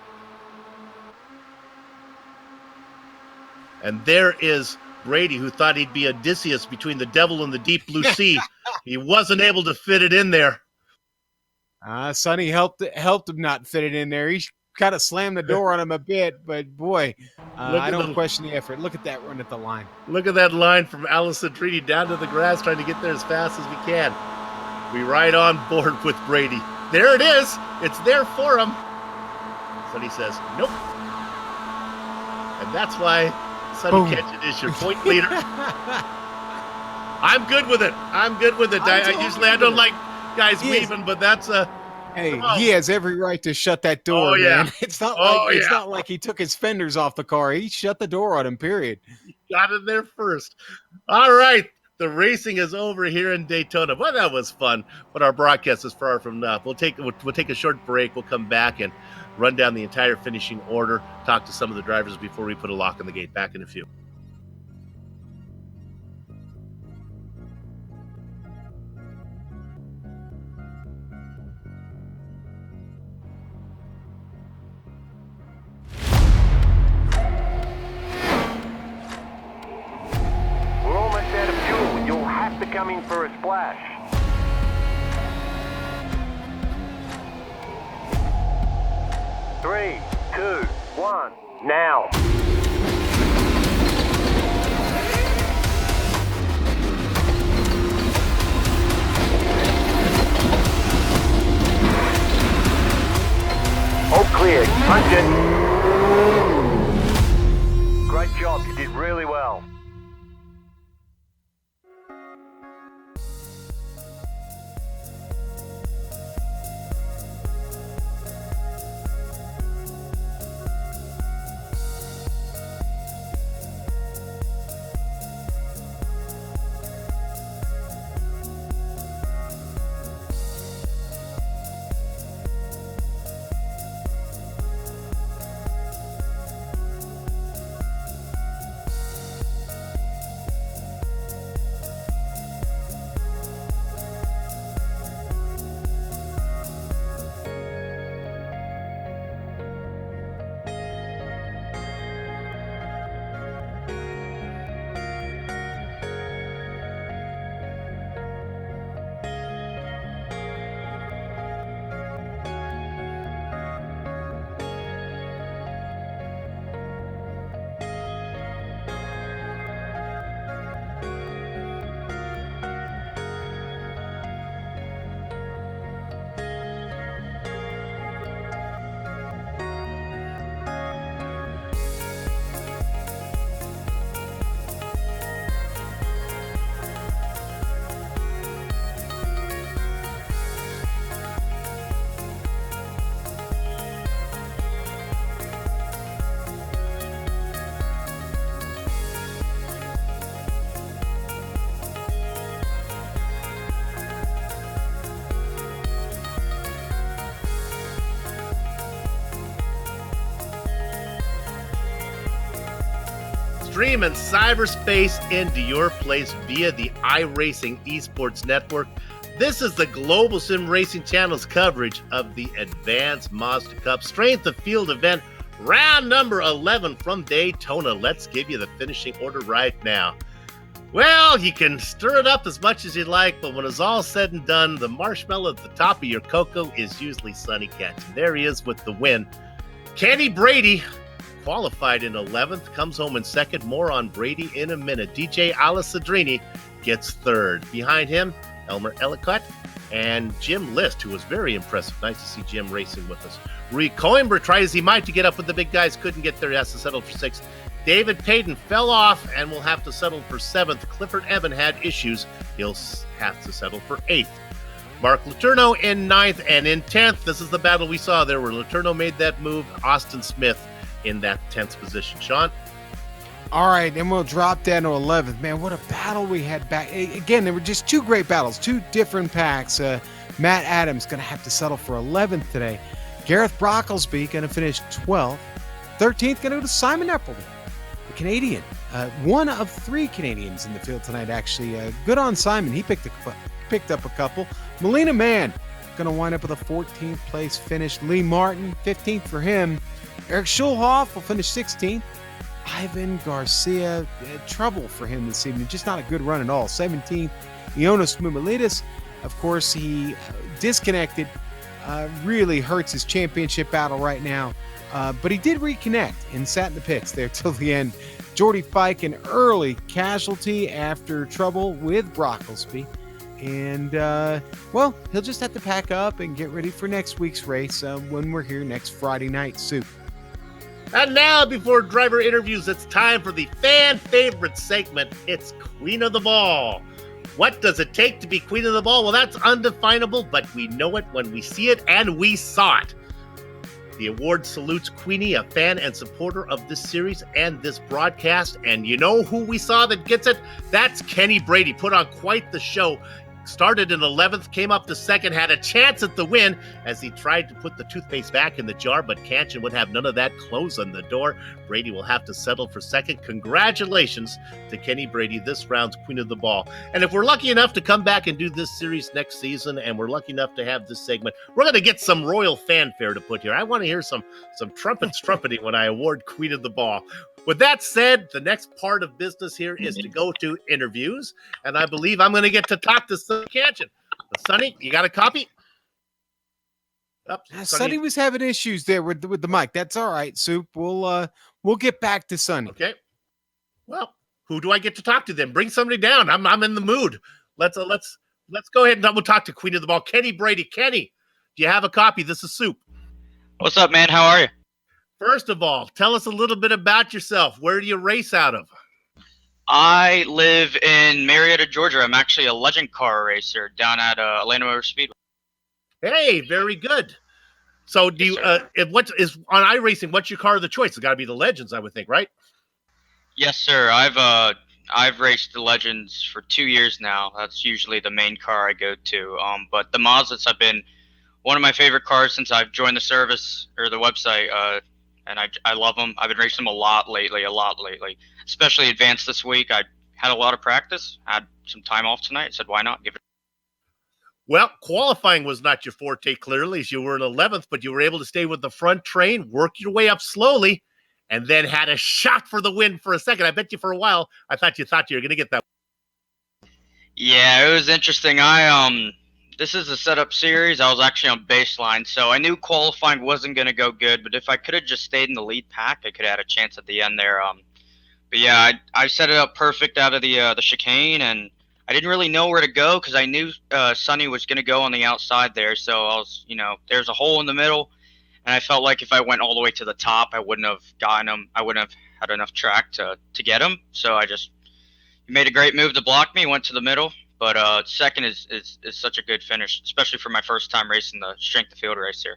Speaker 2: And there is Brady, who thought he'd be Odysseus between the devil and the deep blue sea. He wasn't able to fit it in there.
Speaker 3: Sonny helped him not fit it in there. He kind of slammed the door on him a bit, but boy, I don't question the effort. Look at that run at the line.
Speaker 2: Look at that line from Alessandrini down to the grass, trying to get there as fast as we can. We ride on board with Brady. There it is. It's there for him. Sonny says, nope. And that's why Sonny Katchen is your point leader. I'm good with it. I don't like guys leaving, but that's
Speaker 3: hey, he has every right to shut that door, man. It's not like he took his fenders off the car. He shut the door on him, period.
Speaker 2: He got in there first. All right. The racing is over here in Daytona. Well, that was fun, but our broadcast is far from enough. We'll take a short break. We'll come back and run down the entire finishing order, talk to some of the drivers before we put a lock on the gate. Back in a few.
Speaker 5: We're almost out of fuel. You'll have to come in for a splash. Three, two, one, now. All clear. Punch it. Great job. You did really well.
Speaker 2: Stream in cyberspace into your place via the iRacing Esports Network. This is the Global Sim Racing Channel's coverage of the Advanced Mazda Cup Strength of Field event, round number 11 from Daytona. Let's give you the finishing order right now. Well, you can stir it up as much as you like, but when it's all said and done, the marshmallow at the top of your cocoa is usually Sonny Katchen. There he is with the win. Kenney Brady qualified in 11th, comes home in second. More on Brady in a minute. DJ Alessandrini gets third. Behind him, Elmer Ellicott and Jim List, who was very impressive. Nice to see Jim racing with us. Rui Coimbra tried as he might to get up with the big guys, couldn't get there. He has to settle for 6th. David Payton fell off and will have to settle for 7th. Clifford Evan had issues. He'll have to settle for 8th. Mark Letourneau in 9th, and in 10th, this is the battle we saw there where Letourneau made that move. Austin Smith in that 10th position. Sean?
Speaker 3: All right, and we'll drop down to 11th. Man, what a battle we had back. Again, there were just two great battles, two different packs. Matt Adams going to have to settle for 11th today. Gareth Brocklesby going to finish 12th. 13th going to go to Simon Epperle, the Canadian. One of 3 Canadians in the field tonight, actually. Good on Simon. He picked up a couple. Melina Mann going to wind up with a 14th place finish. Lee Martin, 15th for him. Eric Schulhoff will finish 16th. Ivan Garcia, trouble for him this evening. Just not a good run at all. 17th. Ioannis Moumoulides, of course, he disconnected. Really hurts his championship battle right now. But he did reconnect and sat in the pits there till the end. Jordy Fike, an early casualty after trouble with Brocklesby. And, well, he'll just have to pack up and get ready for next week's race when we're here next Friday night. Soup.
Speaker 2: And now, before driver interviews, it's time for the fan favorite segment. It's Queen of the Ball. What does it take to be Queen of the Ball? Well, that's undefinable, but we know it when we see it, and we saw it. The award salutes Queenie, a fan and supporter of this series and this broadcast. And you know who we saw that gets it? That's Kenney Brady. Put on quite the show. Started in 11th, came up to 2nd, had a chance at the win as he tried to put the toothpaste back in the jar, but Kanchan would have none of that. Close on the door. Brady will have to settle for 2nd. Congratulations to Kenney Brady, this round's Queen of the Ball. And if we're lucky enough to come back and do this series next season, and we're lucky enough to have this segment, we're going to get some royal fanfare to put here. I want to hear some trumpets trumpeting when I award Queen of the Ball. With that said, the next part of business here is to go to interviews, and I believe I'm going to get to talk to Sonny Kanchan. Sonny, you got a copy?
Speaker 3: Sonny was having issues there with the mic. That's all right, Soup. We'll get back to Sonny.
Speaker 2: Okay. Well, who do I get to talk to then? Bring somebody down. I'm in the mood. Let's go ahead and we'll talk to Queen of the Ball, Kenney Brady. Kenny, do you have a copy? This is Soup.
Speaker 6: What's up, man? How are you?
Speaker 2: First of all, tell us a little bit about yourself. Where do you race out of?
Speaker 6: I live in Marietta, Georgia. I'm actually a legend car racer down at Atlanta Motor Speedway.
Speaker 2: Hey, very good. So do you, what is on iRacing, what's your car of the choice? It's got to be the Legends, I would think, right?
Speaker 6: Yes, sir. I've raced the Legends for 2 years now. That's usually the main car I go to. But the Mazdas have been one of my favorite cars since I've joined the service or the website. And I love them. I've been racing them a lot lately, especially Advanced this week. I had a lot of practice, had some time off tonight. Said, why not give it?
Speaker 2: Well, qualifying was not your forte, clearly, as you were in 11th, but you were able to stay with the front train, work your way up slowly, and then had a shot for the win for a second. I bet you for a while, I thought you were going to get that.
Speaker 6: Yeah, it was interesting. This is a setup series. I was actually on baseline, so I knew qualifying wasn't going to go good, but if I could have just stayed in the lead pack, I could have had a chance at the end there. But yeah, I set it up perfect out of the chicane, and I didn't really know where to go because I knew Sonny was going to go on the outside there, so I was, there's a hole in the middle, and I felt like if I went all the way to the top, I wouldn't have gotten him. I wouldn't have had enough track to get him, so he made a great move to block me, went to the middle. But second is such a good finish, especially for my first time racing the strength of field race here.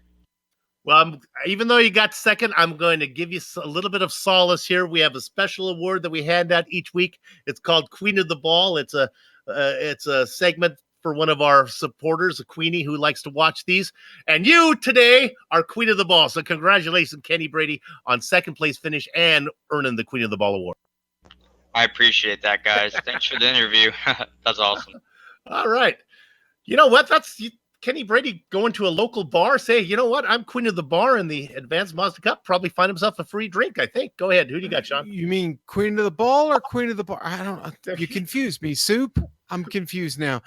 Speaker 2: Well, even though you got second, I'm going to give you a little bit of solace here. We have a special award that we hand out each week. It's called Queen of the Ball. It's a segment for one of our supporters, a Queenie who likes to watch these. And you today are Queen of the Ball. So congratulations, Kenney Brady, on second place finish and earning the Queen of the Ball award.
Speaker 6: I appreciate that, guys. Thanks for the interview. That's awesome.
Speaker 2: All right. You know what? That's Kenney Brady going to a local bar, say, you know what? I'm Queen of the Bar in the Advanced Mazda Cup. Probably find himself a free drink, I think. Go ahead. Who do you got, Sean?
Speaker 3: You mean Queen of the Ball or Queen of the Bar? I don't know. You confused me, Soup. I'm confused now.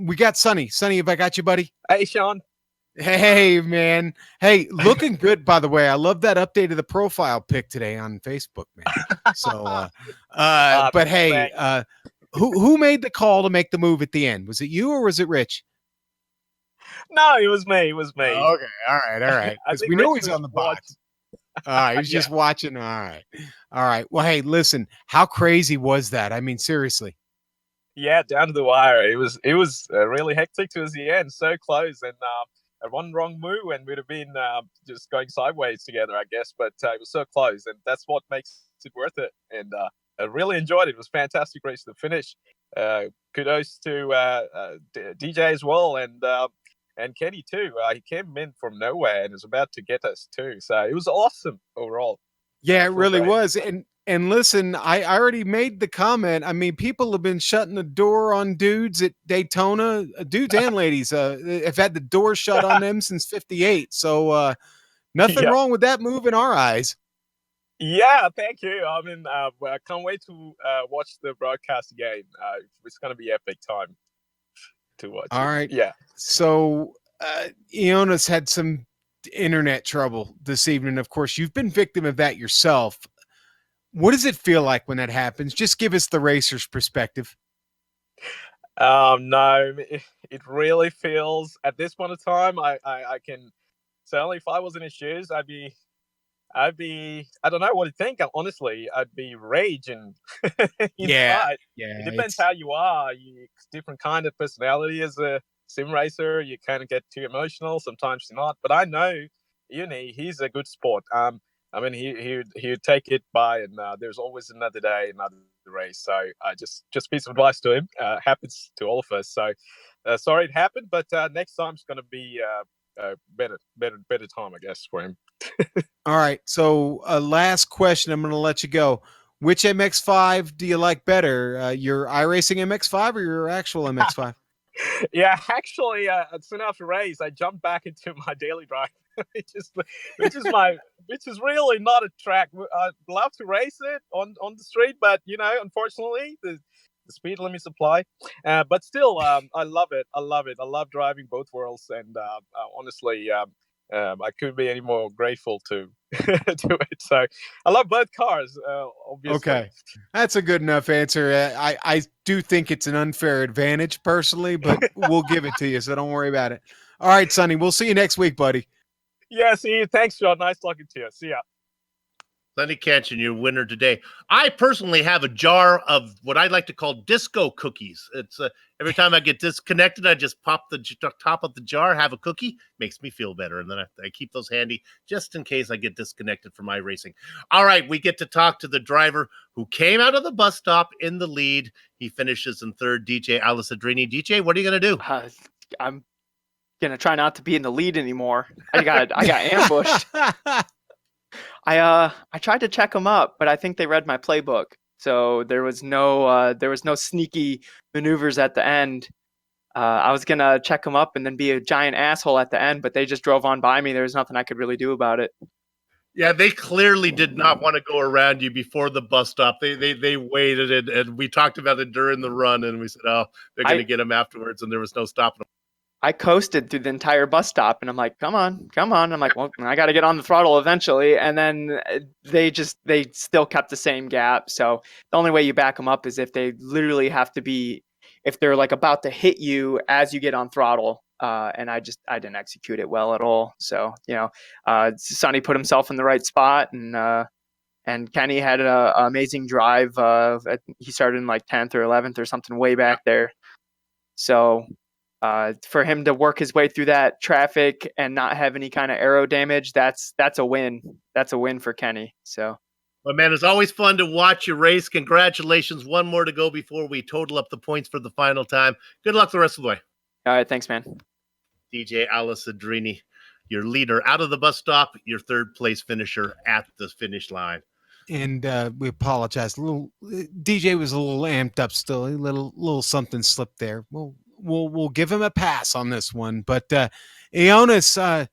Speaker 3: We got Sonny. Sonny, have I got you, buddy?
Speaker 7: Hey, Sean.
Speaker 3: Hey, man. Hey, looking good, by the way. I love that update of the profile pic today on Facebook, man. So, but hey, who made the call to make the move at the end? Was it you or was it Rich?
Speaker 7: No, it was me. It was me.
Speaker 3: Okay, all right.
Speaker 7: I
Speaker 3: Because
Speaker 7: think
Speaker 3: we know
Speaker 7: Rich
Speaker 3: he's
Speaker 7: was
Speaker 3: on the
Speaker 7: watching.
Speaker 3: bots. All right, he's
Speaker 7: Yeah.
Speaker 3: just watching. All right. Well, hey, listen, how crazy was that? I mean, seriously.
Speaker 7: Yeah, down to the wire. It was really hectic towards the end, so close, and one wrong move and we'd have been just going sideways together, I guess. But it was so close, and that's what makes it worth it. And I really enjoyed it. It was a fantastic race to the finish. Kudos to DJ as well, and Kenny too. He came in from nowhere and was about to get us too. So it was awesome overall.
Speaker 3: Yeah, it
Speaker 7: Full
Speaker 3: really
Speaker 7: day.
Speaker 3: was. And listen, I already made the comment. I mean, people have been shutting the door on dudes at Daytona, dudes and ladies. Have had the door shut on them since '58. So nothing
Speaker 7: Yeah.
Speaker 3: wrong with that move in our eyes.
Speaker 7: Yeah, thank you. I mean, I can't wait to watch the broadcast again. It's going to be epic time to watch
Speaker 3: All
Speaker 7: it.
Speaker 3: right.
Speaker 7: Yeah.
Speaker 3: So Iona's had some internet trouble this evening. Of course, you've been victim of that yourself. What does it feel like when that happens? Just give us the racer's perspective.
Speaker 7: No, it really feels at this point of time. I can certainly, if I was in his shoes, I'd be. I don't know what to think. Honestly, I'd be raging inside.
Speaker 3: Yeah.
Speaker 7: It depends how you are. Different kind of personality as a sim racer. You kind of get too emotional. Sometimes you're not. But I know he's a good sport. I mean, he'd take it by, and there's always another day, another race. So just piece of advice to him. Happens to all of us. So sorry it happened, but next time's going to be better time, I guess, for him.
Speaker 3: All right. So, last question. I'm going to let you go. Which MX-5 do you like better? Your iRacing MX-5 or your actual MX-5?
Speaker 7: Yeah, actually, soon after race, I jumped back into my daily drive, which is really not a track. I'd love to race it on the street, but unfortunately, the speed limits apply. But still, I love it. I love driving both worlds, and honestly, I couldn't be any more grateful to to it. So I love both cars, obviously.
Speaker 3: Okay. That's a good enough answer. I do think it's an unfair advantage personally, but we'll give it to you, so don't worry about it. All right, Sonny, we'll see you next week, buddy.
Speaker 7: Yeah, see you. Thanks, John. Nice talking to you. See ya.
Speaker 2: Lenny Cantion, your winner today. I personally have a jar of what I like to call disco cookies. It's every time I get disconnected, I just pop the top of the jar, have a cookie, makes me feel better, and then I keep those handy just in case I get disconnected from iRacing. All right, we get to talk to the driver who came out of the bus stop in the lead. He finishes in third, DJ Alisadrini. DJ, what are you going to do?
Speaker 8: I'm gonna try not to be in the lead anymore. I got ambushed. I tried to check them up, but I think they read my playbook. So there was no sneaky maneuvers at the end. I was gonna check them up and then be a giant asshole at the end, but they just drove on by me. There was nothing I could really do about it.
Speaker 2: Yeah, they clearly did not want to go around you before the bus stop. They waited, and we talked about it during the run, and we said, oh, they're going to get him afterwards, and there was no stopping them.
Speaker 8: I coasted through the entire bus stop, and I'm like, come on. I'm like, well, I got to get on the throttle eventually. And then they still kept the same gap. So the only way you back them up is if they literally have to be, if they're like about to hit you as you get on throttle. And I didn't execute it well at all. So, Sonny put himself in the right spot, and Kenney had an amazing drive. He started in like 10th or 11th or something way back there. So, for him to work his way through that traffic and not have any kind of aero damage, that's a win. That's a win for Kenney. So,
Speaker 2: well, man, it's always fun to watch you race. Congratulations. One more to go before we total up the points for the final time. Good luck the rest of the way.
Speaker 8: All right. Thanks, man. DJ
Speaker 2: Alisadrini, your leader out of the bus stop, your third place finisher at the finish line.
Speaker 3: And we apologize. DJ was a little amped up still. A little something slipped there. We'll give him a pass on this one. But Ionis,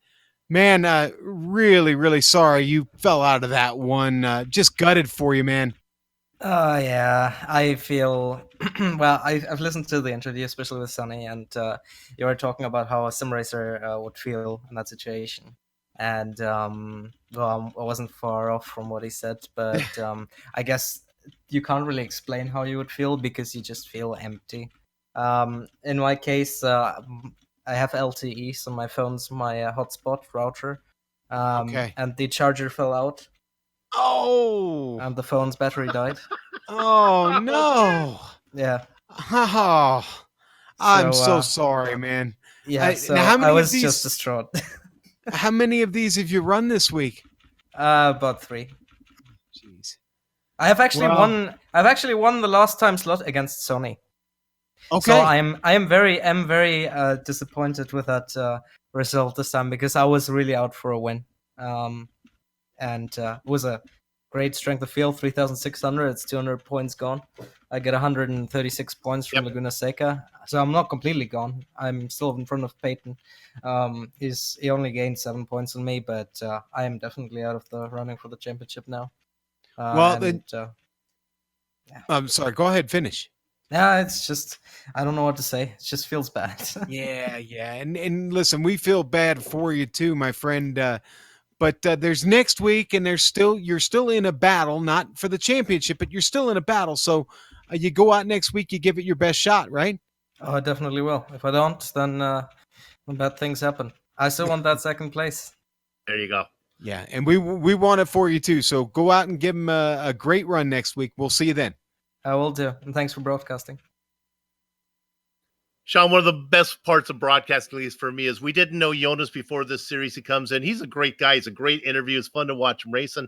Speaker 3: man, really, really sorry you fell out of that one. Just gutted for you, man.
Speaker 9: Oh, yeah. I feel... well, I've listened to the interview, especially with Sonny, and you were talking about how a sim racer would feel in that situation. And, well, I wasn't far off from what he said, but I guess you can't really explain how you would feel because you just feel empty. In my case, I have LTE, so my phone's my hotspot router.
Speaker 3: Okay.
Speaker 9: And the charger fell out,
Speaker 3: Oh.
Speaker 9: and the phone's battery died.
Speaker 3: Oh no.
Speaker 9: Yeah.
Speaker 3: Oh. I'm so
Speaker 9: So,
Speaker 3: sorry, man.
Speaker 9: Yeah. So
Speaker 3: now how many
Speaker 9: I
Speaker 3: of
Speaker 9: was
Speaker 3: these-
Speaker 9: just distraught.
Speaker 3: How many of these have you run this week?
Speaker 9: About 3.
Speaker 3: Jeez.
Speaker 9: I have actually
Speaker 3: Well-
Speaker 9: won. I've actually won the last time slot against Sony.
Speaker 3: Okay.
Speaker 9: So I'm very disappointed with that result this time, because I was really out for a win. And it was a great strength of field, 3,600. It's 200 points gone. I get 136 points from Laguna Seca, so I'm not completely gone. I'm still in front of Peyton. He only gained 7 points on me, but I am definitely out of the running for the championship now.
Speaker 3: I'm sorry. Go ahead. Finish.
Speaker 9: Yeah, it's just, I don't know what to say. It just feels bad.
Speaker 3: Yeah. And listen, we feel bad for you too, my friend. But there's next week, and you're still in a battle, not for the championship, but you're still in a battle. So you go out next week, you give it your best shot, right?
Speaker 9: Oh, I definitely will. If I don't, then bad things happen. I still want that second place.
Speaker 2: There you go.
Speaker 3: Yeah, and we want it for you too. So go out and give them a great run next week. We'll see you then.
Speaker 9: I will do. And thanks for broadcasting.
Speaker 2: Sean, one of the best parts of broadcasting, at least for me, is we didn't know Jonas before this series. He comes in. He's a great guy. He's a great interview. It's fun to watch him racing.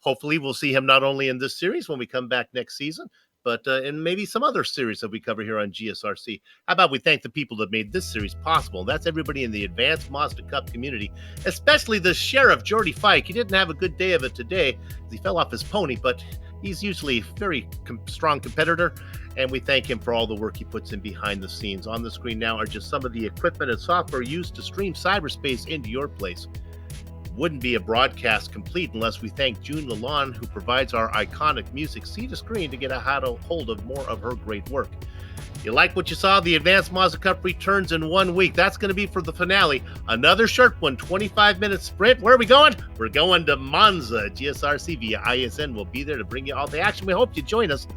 Speaker 2: Hopefully, we'll see him not only in this series when we come back next season, but in maybe some other series that we cover here on GSRC. How about we thank the people that made this series possible? That's everybody in the Advanced Mazda Cup community, especially the Sheriff, Jordy Fike. He didn't have a good day of it today. He fell off his pony, but he's usually a very strong competitor, and we thank him for all the work he puts in behind the scenes. On the screen now are just some of the equipment and software used to stream cyberspace into your place. Wouldn't be a broadcast complete unless we thank June Lalonde, who provides our iconic music. See the screen to get a hold of more of her great work. You like what you saw? The Advanced Mazda Cup returns in 1 week. That's going to be for the finale. Another short one, 25-minute sprint. Where are we going? We're going to Monza. GSRC via ISN will be there to bring you all the action. We hope you join us.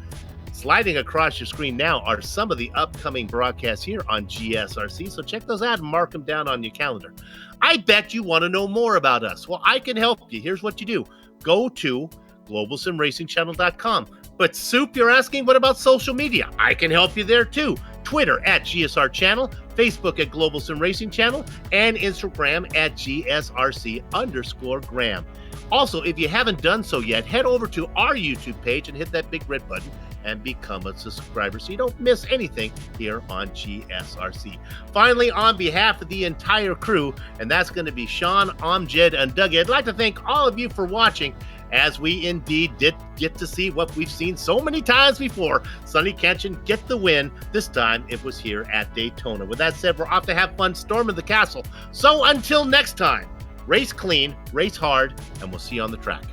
Speaker 2: Sliding across your screen now are some of the upcoming broadcasts here on GSRC, so check those out and mark them down on your calendar. I bet you want to know more about us. Well, I can help you. Here's what you do. Go to globalsimracingchannel.com. But Soup, you're asking, what about social media? I can help you there too. Twitter at GSR Channel, Facebook at Global Sim Racing Channel, and Instagram at GSRC_Graham. Also, if you haven't done so yet, head over to our YouTube page and hit that big red button and become a subscriber so you don't miss anything here on GSRC. Finally, on behalf of the entire crew, and that's going to be Sean, Amjad, and Dougie, I'd like to thank all of you for watching, as we indeed did get to see what we've seen so many times before. Sonny Kenshin get the win. This time it was here at Daytona. With that said, we're off to have fun storming the castle. So until next time, race clean, race hard, and we'll see you on the track.